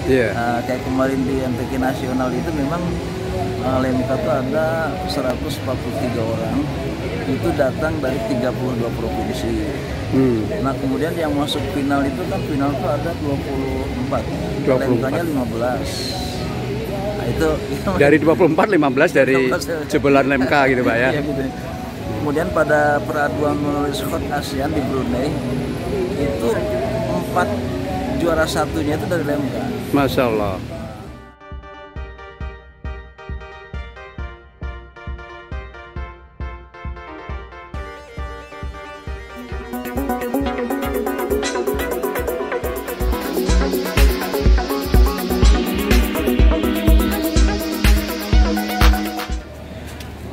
Iya. Kayak kemarin di MTQ nasional itu memang Lemka tuh ada 143 orang, itu datang dari 32 provinsi. Nah kemudian yang masuk final itu kan final tuh ada 24, Lemkanya 15. Nah itu dari 24, 15 dari jebolan Lemka gitu Pak ya. Iya, gitu. Kemudian pada peraduan menulis hot ASEAN di Brunei itu 4 juara satunya itu dari Lemka. Masya Allah.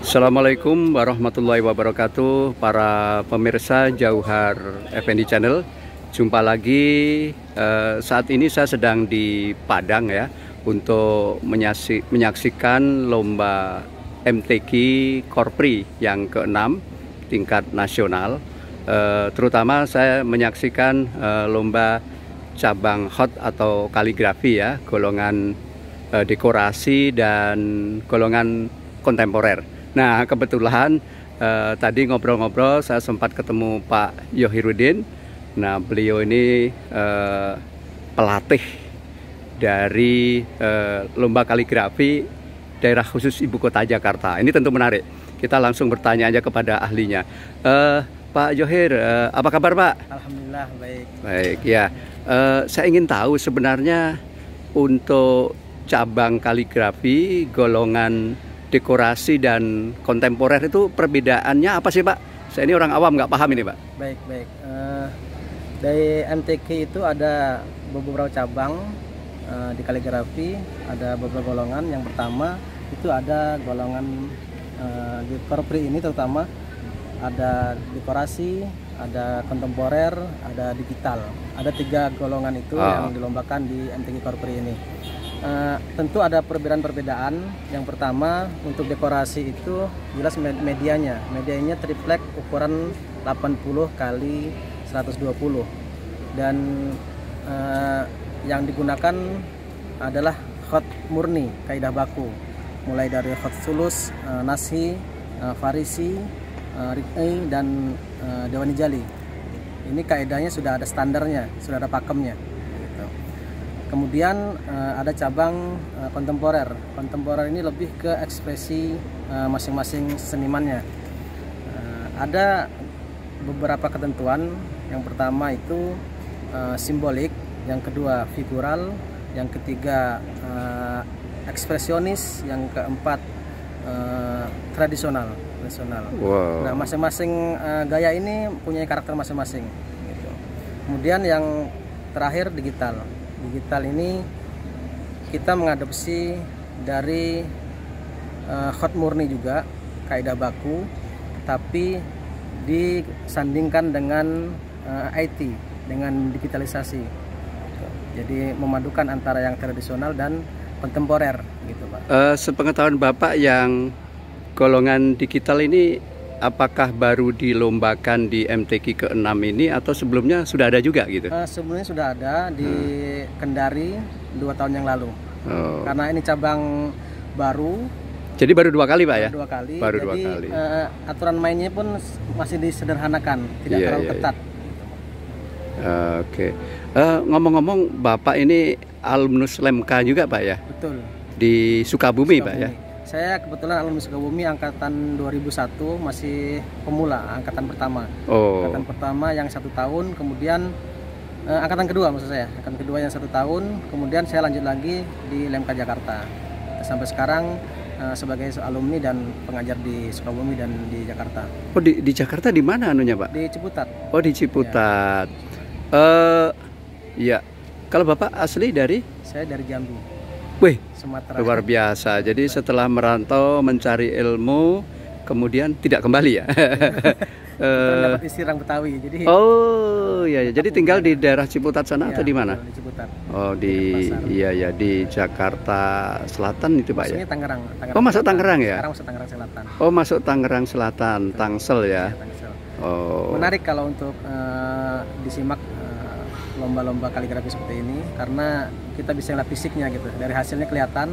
Assalamualaikum warahmatullahi wabarakatuh, para pemirsa Jauhar Effendi Channel. Jumpa lagi. Saat ini saya sedang di Padang ya, untuk menyaksikan lomba MTQ Korpri yang ke-6 tingkat nasional. Terutama saya menyaksikan lomba cabang hot atau kaligrafi ya, golongan dekorasi dan golongan kontemporer. Nah kebetulan tadi ngobrol-ngobrol saya sempat ketemu Pak Yohirudin. Nah beliau ini pelatih dari lomba kaligrafi daerah khusus Ibu Kota Jakarta. Ini tentu menarik. Kita langsung bertanya aja kepada ahlinya. Pak Yohir, apa kabar Pak? Alhamdulillah baik. Baik ya. Saya ingin tahu sebenarnya untuk cabang kaligrafi, golongan dekorasi dan kontemporer itu perbedaannya apa sih Pak? Saya ini orang awam nggak paham ini Pak. Baik. Dari MTQ itu ada beberapa cabang di kaligrafi, ada beberapa golongan. Yang pertama itu ada golongan di Korpri ini terutama ada dekorasi, ada kontemporer, ada digital. Ada 3 golongan itu yang dilombakan di MTQ Korpri ini. Tentu ada perbedaan-perbedaan. Yang pertama untuk dekorasi itu jelas medianya triplek ukuran 80 kali 120 dan yang digunakan adalah hot murni kaidah baku, mulai dari hot sulus, nasi, farisi, rik'i dan dewani jali. Ini kaidahnya sudah ada standarnya, sudah ada pakemnya. Kemudian ada cabang kontemporer. Kontemporer ini lebih ke ekspresi masing-masing senimannya. Ada beberapa ketentuan. Yang pertama itu simbolik, yang kedua figural, yang ketiga ekspresionis, yang keempat tradisional. Wow. Nah masing-masing gaya ini punya karakter masing-masing. Gitu. Kemudian yang terakhir digital. Digital ini kita mengadopsi dari hot murni juga, kaidah baku, tapi disandingkan dengan IT, dengan digitalisasi. Jadi memadukan antara yang tradisional dan kontemporer gitu Pak. Sepengetahuan Bapak, yang golongan digital ini apakah baru dilombakan di MTQ ke-6 ini atau sebelumnya sudah ada juga gitu? Sebelumnya sudah ada di Kendari 2 tahun yang lalu. Karena ini cabang baru. Jadi baru 2 kali Pak ya? Baru 2 kali. Aturan mainnya pun masih disederhanakan, tidak terlalu ketat. Oke. Ngomong-ngomong, Bapak ini alumnus Lemka juga Pak ya? Betul. Di Sukabumi Pak ya? Saya kebetulan alumni Sukabumi angkatan 2001, masih pemula, angkatan pertama. Angkatan pertama yang 1 tahun, kemudian angkatan kedua maksud saya, angkatan kedua yang 1 tahun, kemudian saya lanjut lagi di Lemka Jakarta. Sampai sekarang sebagai alumni dan pengajar di Sukabumi dan di Jakarta. Oh di Jakarta di mana anunya Pak? Di Ciputat. Oh di Ciputat. Ya. Kalau Bapak asli dari? Saya dari Jambi. Wih, Sumatera. luar biasa. Jadi setelah merantau mencari ilmu, kemudian tidak kembali ya? Dapat istirahat Betawi. Jadi. Oh iya, jadi tinggal di daerah Ciputat sana atau di mana? Di Ciputat. Oh di di Jakarta Selatan itu Pak ya? Maksudnya Tangerang. Oh masuk Tangerang ya? Sekarang masuk Tangerang Selatan. Oh masuk Tangerang Selatan, Tangsel ya? Tangsel. Oh. Menarik kalau untuk disimak lomba-lomba kaligrafi seperti ini karena kita bisa lihat fisiknya gitu. Dari hasilnya kelihatan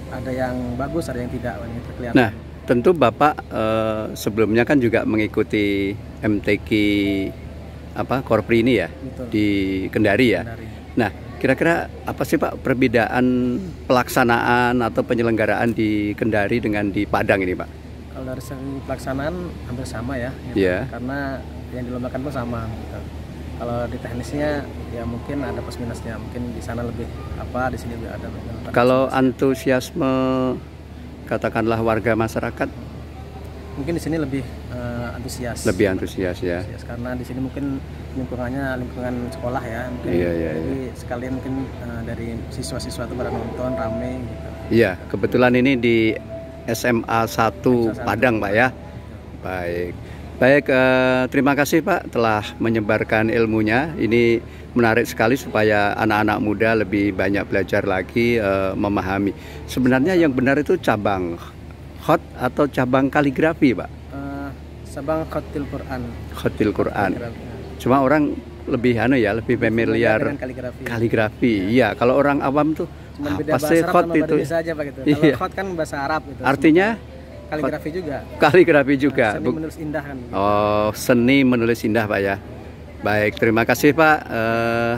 ada yang bagus, ada yang tidak, gitu kelihatan. Nah, tentu Bapak sebelumnya kan juga mengikuti MTQ Korpri ini ya. Betul. Di Kendari ya. Kendari. Nah, kira-kira apa sih Pak perbedaan pelaksanaan atau penyelenggaraan di Kendari dengan di Padang ini Pak? Kalau dari segi pelaksanaan hampir sama ya, Iya. karena yang dilombakan pun sama. Gitu. Kalau di teknisnya ya mungkin ada plus minusnya, mungkin di sana lebih apa, di sini lebih ada. Kalau antusiasme katakanlah warga masyarakat, mungkin di sini lebih antusias. lebih antusias ya. Karena di sini mungkin lingkungannya lingkungan sekolah ya. Mungkin, jadi sekalian mungkin dari siswa-siswa itu pada nonton rame. Gitu. Iya, kebetulan ini di SMA 1 Padang Pak ya. Baik, terima kasih Pak telah menyebarkan ilmunya. Ini menarik sekali supaya anak-anak muda lebih banyak belajar lagi memahami. Sebenarnya yang benar itu cabang khot atau cabang kaligrafi Pak? Cabang khotil Quran. Khotil Quran. Cuma orang lebih lebih familiar kaligrafi. Iya, kalau orang awam tuh pasti khot itu. Kalau khot kan bahasa Arab gitu. Artinya kaligrafi juga. Kaligrafi juga. Seni menulis indah kan. Oh, seni menulis indah Pak ya. Baik, terima kasih Pak.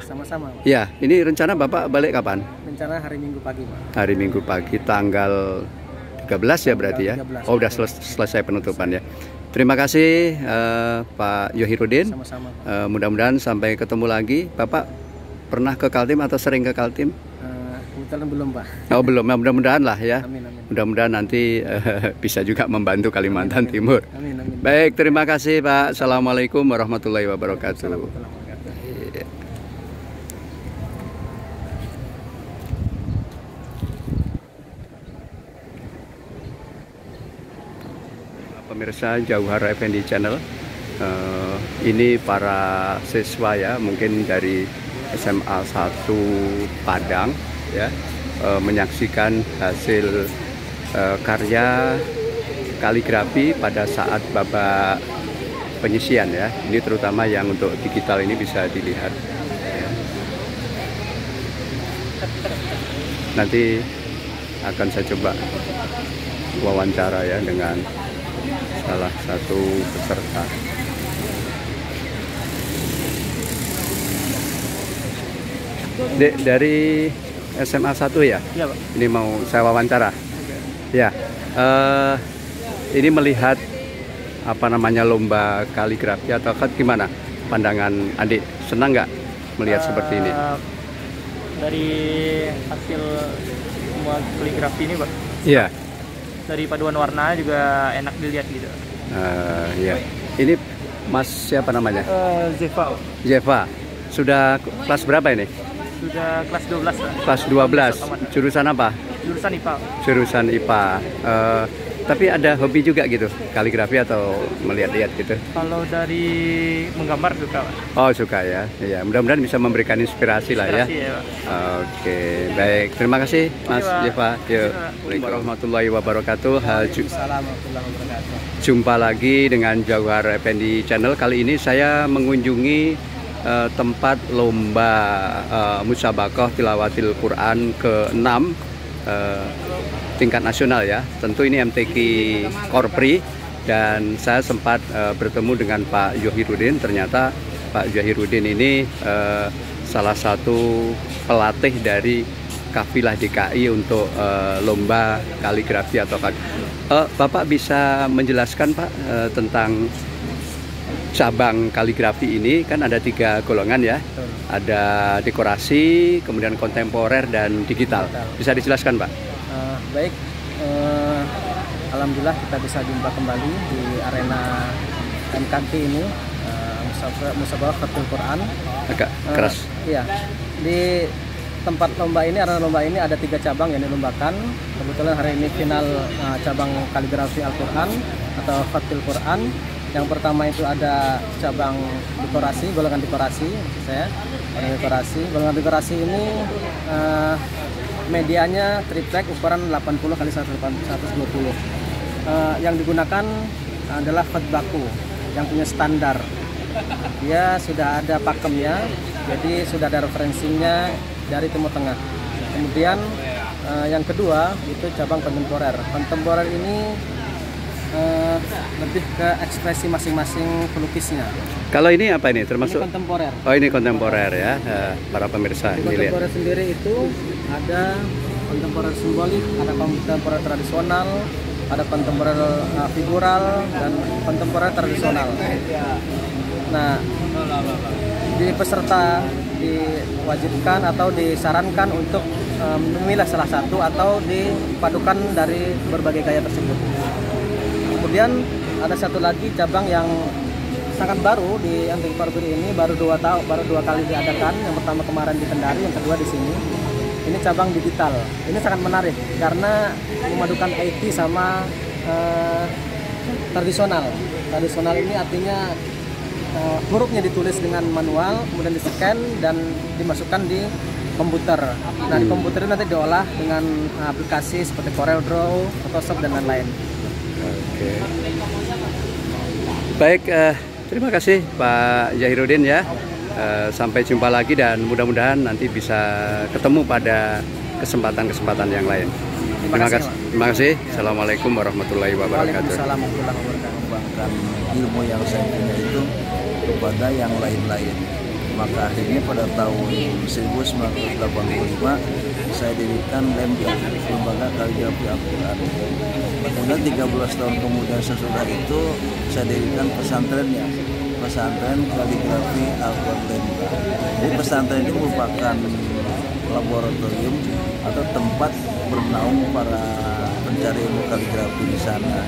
Sama-sama. Ya, ini rencana Bapak balik kapan? Rencana hari Minggu pagi Pak. Hari Minggu pagi, tanggal 13 ya berarti ya. 13. Oh, udah selesai penutupan ya. Terima kasih Pak Yohirudin. Sama-sama. Mudah-mudahan sampai ketemu lagi. Bapak pernah ke Kaltim atau sering ke Kaltim? Kebetulan belum Pak. Oh belum, mudah-mudahan lah ya. Amin. Mudah-mudahan nanti bisa juga membantu Kalimantan Timur. Amin. Baik, terima kasih Pak. Assalamualaikum warahmatullahi wabarakatuh. Pemirsa Jauhar Effendi Channel, ini para siswa ya, mungkin dari SMA 1 Padang ya, menyaksikan hasil karya kaligrafi pada saat babak penyisian ya. Ini terutama yang untuk digital ini bisa dilihat ya. Nanti akan saya coba wawancara ya dengan salah satu peserta. Dari SMA 1 ya? Iya Pak. Ini mau saya wawancara. Ya, ini melihat lomba kaligrafi atau gimana pandangan adik? Senang nggak melihat seperti ini? Dari hasil semua kaligrafi ini Pak? Iya. Dari paduan warna juga enak dilihat gitu. Iya. Ini Mas siapa namanya? Zeva. Zeva. Sudah kelas berapa ini? Sudah kelas 12 Pak. Kelas 12. Jurusan apa? Jurusan IPA. Jurusan IPA. Tapi ada hobi juga gitu, kaligrafi atau melihat-lihat gitu? Kalau dari menggambar suka Pak. Oh suka ya. Iya. Mudah-mudahan bisa memberikan inspirasi lah ya. Ya, Pak. Oke, baik. Terima kasih Mas Zeva. Assalamualaikum warahmatullahi wabarakatuh. Jumpa lagi dengan Jauhar Effendi Channel. Kali ini saya mengunjungi tempat lomba musabaqah tilawatil Quran ke-6 tingkat nasional ya. Tentu ini MTQ Korpri dan saya sempat bertemu dengan Pak Yohirudin. Ternyata Pak Yohirudin ini salah satu pelatih dari kafilah DKI untuk lomba kaligrafi atau Bapak bisa menjelaskan Pak tentang cabang kaligrafi ini? Kan ada 3 golongan ya. Betul. Ada dekorasi, kemudian kontemporer dan digital. Bisa dijelaskan Pak? Baik, alhamdulillah kita bisa jumpa kembali di arena MKT ini, musabaqah khotil Quran. Agak keras. Iya, di tempat lomba ini, arena lomba ini ada 3 cabang yang dilombakan. Kebetulan hari ini final cabang kaligrafi Al-Quran atau khotil Quran. Yang pertama itu ada cabang dekorasi, golongan dekorasi, golongan dekorasi ini medianya triplek ukuran 80 x 120. Yang digunakan adalah khot baku yang punya standar Dia sudah ada pakemnya, jadi sudah ada referensinya dari Timur Tengah. Kemudian yang kedua itu cabang kontemporer. Kontemporer ini lebih ke ekspresi masing-masing pelukisnya. Kalau ini apa ini termasuk? Ini kontemporer. Oh, ini kontemporer ya, para pemirsa. Di Ini lihat. kontemporer sendiri itu ada kontemporer simbolik, ada kontemporer tradisional, ada kontemporer figural, dan kontemporer tradisional. Nah, di peserta diwajibkan atau disarankan untuk memilih salah satu atau dipadukan dari berbagai gaya tersebut. Kemudian ada satu lagi cabang yang sangat baru di Antik Barberi ini, baru dua kali diadakan. Yang pertama kemarin di Kendari, yang kedua di sini. Ini cabang digital. Ini sangat menarik karena memadukan IT sama tradisional. Tradisional ini artinya hurufnya ditulis dengan manual, kemudian di-scan dan dimasukkan di komputer. Nah, di komputer itu nanti diolah dengan aplikasi seperti CorelDRAW, Photoshop, dan lain-lain. Oke. Baik, terima kasih Pak Zahirudin ya. Sampai jumpa lagi dan mudah-mudahan nanti bisa ketemu pada kesempatan-kesempatan yang lain. Terima kasih. Assalamualaikum warahmatullahi wabarakatuh. Waalaikumsalam warahmatullahi wabarakatuh. Mengembangkan ilmu yang saya punya itu kepada yang lain-lain. Maka akhirnya pada tahun 1985 saya dirikan LEMDA, Lembaga Kaligrafi Al-Quran. Kemudian 13 tahun kemudian sesudah itu saya dirikan pesantrennya, Pesantren Kaligrafi Al-Quran LEMDA. Jadi pesantren ini merupakan laboratorium atau tempat bernaung para pencari ilmu kaligrafi di sana.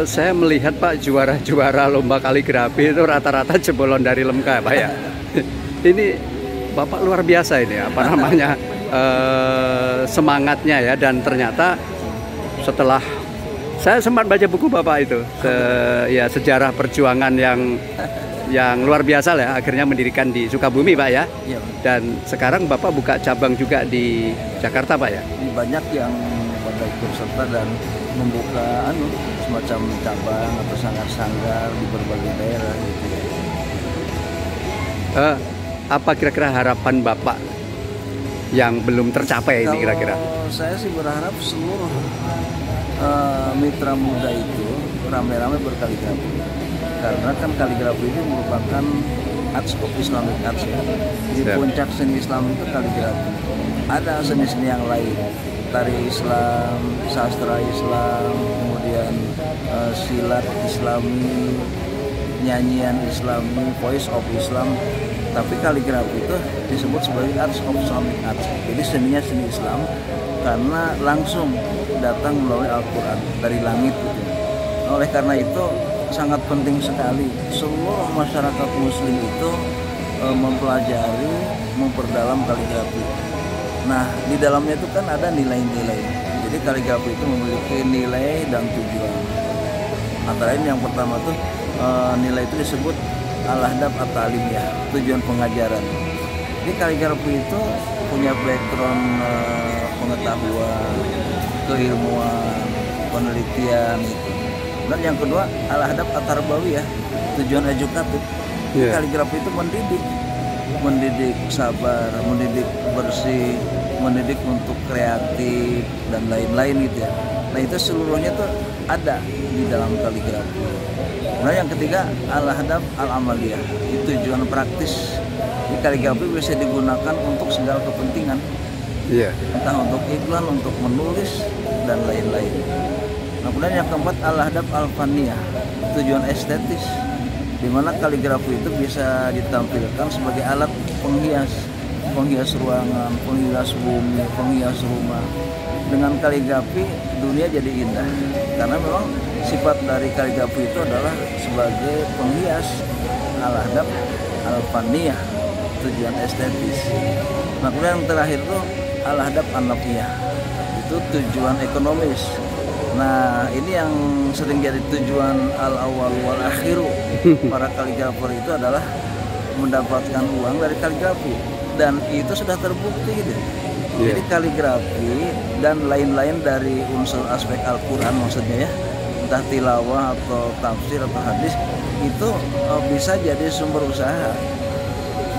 Saya melihat Pak, juara-juara lomba kaligrafi itu rata-rata jebolan dari Lemka Pak ya. Ini Bapak luar biasa ini, apa namanya, semangatnya ya. Dan ternyata setelah saya sempat baca buku Bapak itu, ya sejarah perjuangan yang luar biasa lah, akhirnya mendirikan di Sukabumi Pak ya. Dan sekarang Bapak buka cabang juga di Jakarta Pak ya. Banyak yang pada ikut serta dan membuka semacam cabang atau sanggar-sanggar di berbagai daerah gitu ya. Apa kira-kira harapan Bapak yang belum tercapai ini kira-kira? Saya sih berharap seluruh mitra muda itu rame-rame berkaligrafi. Karena kan kaligrafi itu merupakan arts of Islamic arts ya. Di puncak seni Islam itu kaligrafi. Ada seni-seni yang lain, tari Islam, sastra Islam, kemudian silat Islami, nyanyian Islami, voice of Islam. Tapi kaligrafi itu disebut sebagai arts of Islamic arts. Jadi seninya seni Islam karena langsung datang melalui Al-Quran dari langit gitu. Oleh karena itu sangat penting sekali seluruh masyarakat muslim itu mempelajari, memperdalam kaligrafi. Nah, di dalamnya itu kan ada nilai-nilai. Jadi kaligrafi itu memiliki nilai dan tujuan. Antara lain yang pertama tuh nilai itu disebut al-ahdaf at-ta'limiyah, tujuan pengajaran. Jadi kaligrafi itu punya background pengetahuan, keilmuan, penelitian gitu. Dan yang kedua al-ahdaf at-tarbawiyah, tujuan edukatif. Kaligrafi itu mendidik sabar, mendidik bersih, mendidik untuk kreatif dan lain-lain gitu ya. Nah, itu seluruhnya tuh ada di dalam kaligrafi. Nah, yang ketiga al-ahdaf al-amaliyah, itu tujuan praktis. Di kaligrafi bisa digunakan untuk segala kepentingan. Entah untuk iklan, untuk menulis dan lain-lain. Nah, kemudian yang keempat al-ahdaf al-faniyah, tujuan estetis, di mana kaligrafi itu bisa ditampilkan sebagai alat penghias ruangan, penghias bumi, penghias rumah. Dengan kaligrafi dunia jadi indah, karena memang sifat dari kaligrafi itu adalah sebagai penghias. Al-ahdaf al-faniyah, tujuan estetis. Nah, kemudian yang terakhir itu al-ahdaf an-nafiyah, itu tujuan ekonomis. Nah, ini yang sering jadi tujuan al-awwal wal akhiru. Para kaligrafer itu adalah mendapatkan uang dari kaligrafi, dan itu sudah terbukti gitu. Jadi kaligrafi dan lain-lain dari unsur aspek Al-Quran maksudnya ya, entah tilawah atau tafsir atau hadis, itu bisa jadi sumber usaha.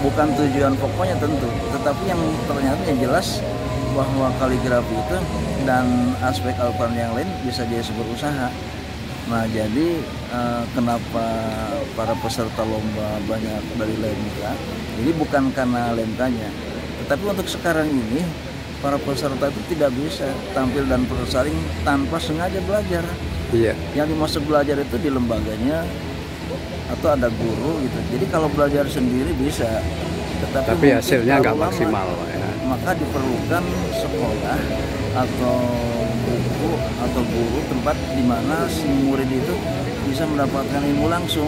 Bukan tujuan pokoknya tentu, tetapi yang ternyata yang jelas bahwa kaligrafi itu dan aspek Al-Quran yang lain bisa jadi sumber usaha. Nah, jadi kenapa para peserta lomba banyak dari Lemka? Jadi bukan karena Lemkanya, tetapi untuk sekarang ini para peserta itu tidak bisa tampil dan bersaing tanpa sengaja belajar. Iya. Yang dimaksud belajar itu di lembaganya atau ada guru gitu. Jadi kalau belajar sendiri bisa, tapi hasilnya nggak maksimal, ya. Maka diperlukan sekolah atau buku atau guru, tempat di mana si murid itu bisa mendapatkan ilmu langsung.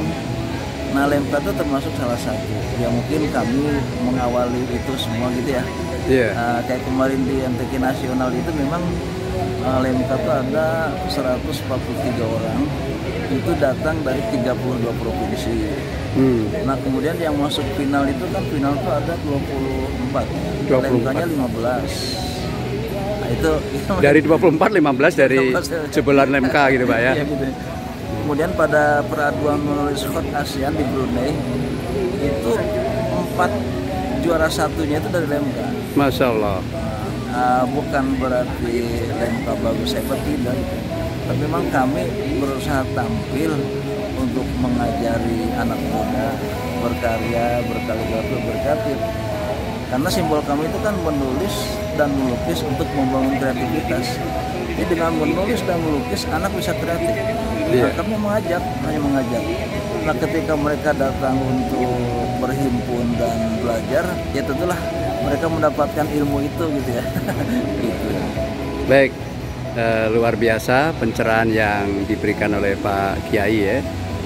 Nah, Lemka itu termasuk salah satu yang mungkin kami mengawali itu semua gitu ya. Yeah. Kayak kemarin di MTQ nasional itu memang Lemka itu ada 143 orang, itu datang dari 32 provinsi. Nah, kemudian yang masuk final itu kan final itu ada 24. Lemkanya 15. Nah, itu dari 24 15 dari jebolan Lemka gitu, Pak ya. Iya, gitu. Kemudian pada peraduan menulis khot ASEAN di Brunei itu 4 juara satunya itu dari Lemka. Masya Allah. Bukan berarti Lemka bagus hebat, tidak gitu. Tapi memang kami berusaha tampil untuk mengajari anak muda berkarya, berkaligrafi, berkreatif. Karena simbol kami itu kan menulis dan melukis untuk membangun kreativitas. Jadi dengan menulis dan melukis anak bisa kreatif. Nah, kami hanya mengajak. Nah, ketika mereka datang untuk berhimpun dan belajar, ya tentulah mereka mendapatkan ilmu itu gitu ya. Gitu. Baik, luar biasa pencerahan yang diberikan oleh Pak Kiai ya,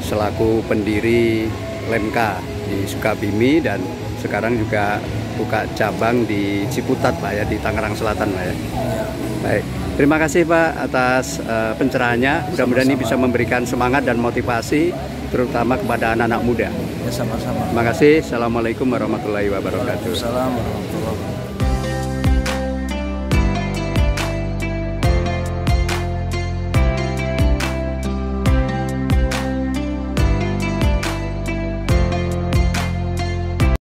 selaku pendiri Lemka di Sukabumi dan sekarang juga buka cabang di Ciputat, Pak ya, di Tangerang Selatan, Pak ya. Baik, terima kasih Pak atas pencerahannya. Mudah-mudahan ini bisa memberikan semangat dan motivasi terutama kepada anak-anak muda. Ya, sama-sama. Terima kasih. Assalamualaikum warahmatullahi wabarakatuh. Waalaikumsalam warahmatullahi wabarakatuh.